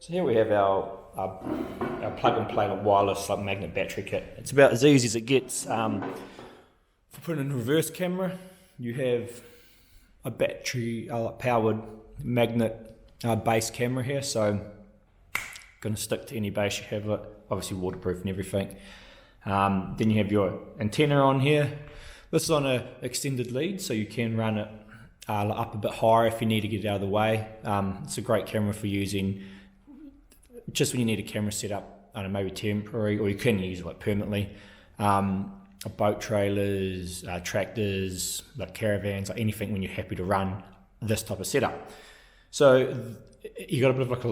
So here we have our plug and play wireless like magnet battery kit. It's about as easy as it gets. For putting in a reverse camera, you have a battery powered magnet base camera here. So going to stick to any base you have, it obviously waterproof and everything. Then you have your antenna on here. This is on an extended lead, so you can run it up a bit higher if you need to get it out of the way. It's a great camera for using just when you need a camera set up, I don't know, maybe temporary, or you can use it like permanently. Boat trailers, tractors, like caravans, like anything when you're happy to run this type of setup. So you got a bit of like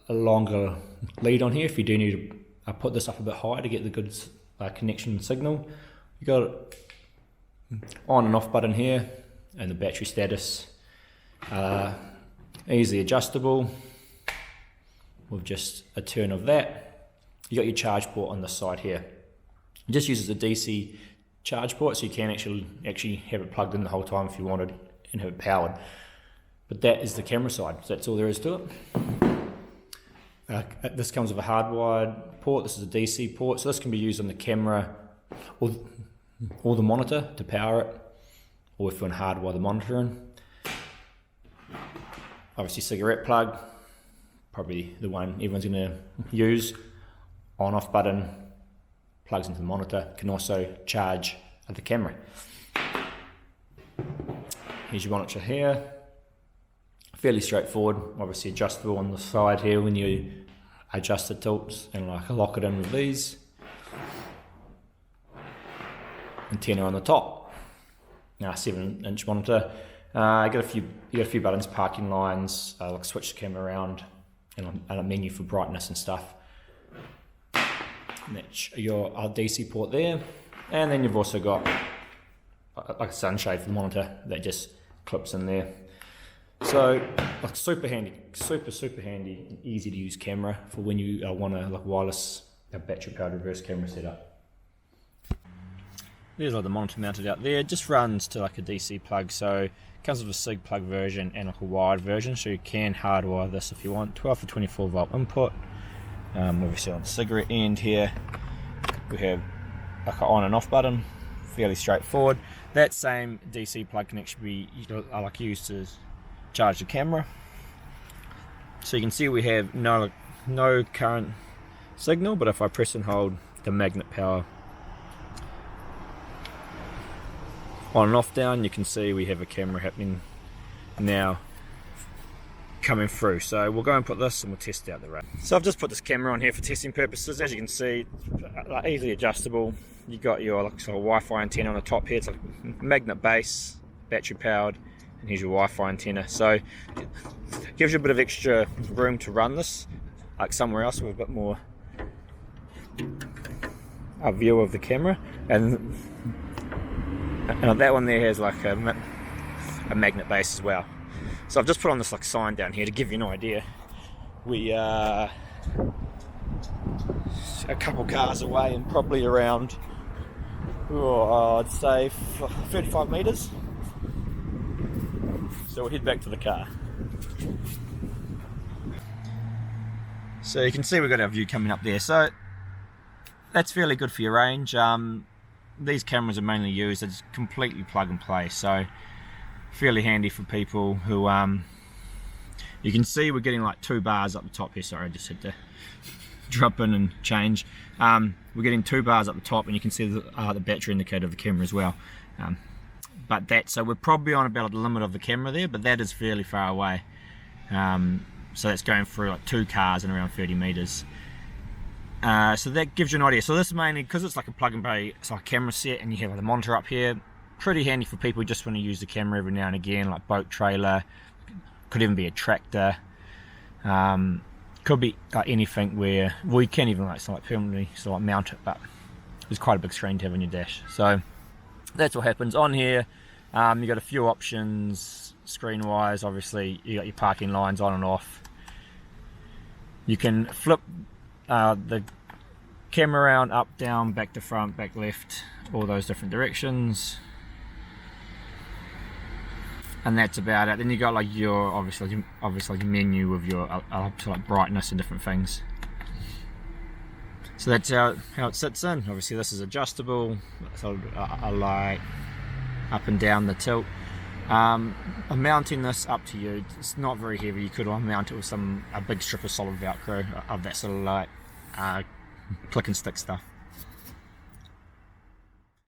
a longer lead on here if you do need to put this up a bit higher to get the good connection signal. You got it on and off button here, and the battery status, easily adjustable with just a turn of that. You got your charge port on the side here. It just uses a DC charge port, so you can actually have it plugged in the whole time if you wanted and have it powered. But that is the camera side, so that's all there is to it. This comes with a hardwired port. This is a DC port, so this can be used on the camera or the monitor to power it, or if you want to hardwire the monitor in. Obviously cigarette plug, probably the one everyone's going to use. On off button, plugs into the monitor, can also charge the camera. Here's your monitor here. Fairly straightforward, obviously adjustable on the side here when you adjust the tilts, and like lock it in with these. Antenna on the top. Now 7-inch monitor. You got a few buttons, parking lines, like switch the camera around, and a menu for brightness and stuff. And that's your DC port there, and then you've also got like a sunshade for the monitor that just clips in there. So like super handy, super handy, and easy to use camera for when you want a like wireless battery powered reverse camera setup. There's like the monitor mounted out there. It just runs to like a DC plug, so it comes with a SIG plug version and like a wired version, so you can hardwire this if you want. 12 to 24 volt input. Obviously on the cigarette end here we have like an on and off button, fairly straightforward. That same DC plug can actually be used to charge the camera. So you can see we have no current signal, but if I press and hold the magnet power on and off down, you can see we have a camera happening now coming through. So we'll go and put this and we'll test out the rate. So I've just put this camera on here for testing purposes. As you can see, easily adjustable. You got your sort of Wi-Fi antenna on the top here. It's like magnet base, battery powered, and here's your Wi-Fi antenna. So it gives you a bit of extra room to run this, like somewhere else with a bit more a view of the camera. And that one there has like a magnet base as well. So I've just put on this like sign down here to give you an idea. We are a couple cars away and probably around, I'd say 35 metres. So we'll head back to the car. So you can see we've got our view coming up there. So that's fairly good for your range. These cameras are mainly used as completely plug and play, so fairly handy for people who you can see we're getting like 2 bars up the top here. Sorry, I just had to drop in and change. We're getting 2 bars up the top, and you can see the battery indicator of the camera as well. So we're probably on about the limit of the camera there, but that is fairly far away. So that's going through like 2 cars in around 30 meters. So that gives you an idea. So this is mainly because it's like a plug and play, it's like a camera set, and you have like the monitor up here. Pretty handy for people who just want to use the camera every now and again, like boat trailer, could even be a tractor, could be like anything where, well, you can even like permanently mount it, but it's quite a big screen to have on your dash. So that's what happens on here. You got a few options screen wise. Obviously you got your parking lines on and off. You can flip the camera around, up, down, back to front, back left, all those different directions. and that's about it. Then you got like your obviously your menu with your like brightness and different things. So that's how it sits in. Obviously this is adjustable, so I like up and down the tilt. I'm mounting this up to you. It's not very heavy. You could mount it with a big strip of solid Velcro of that sort of like click and stick stuff.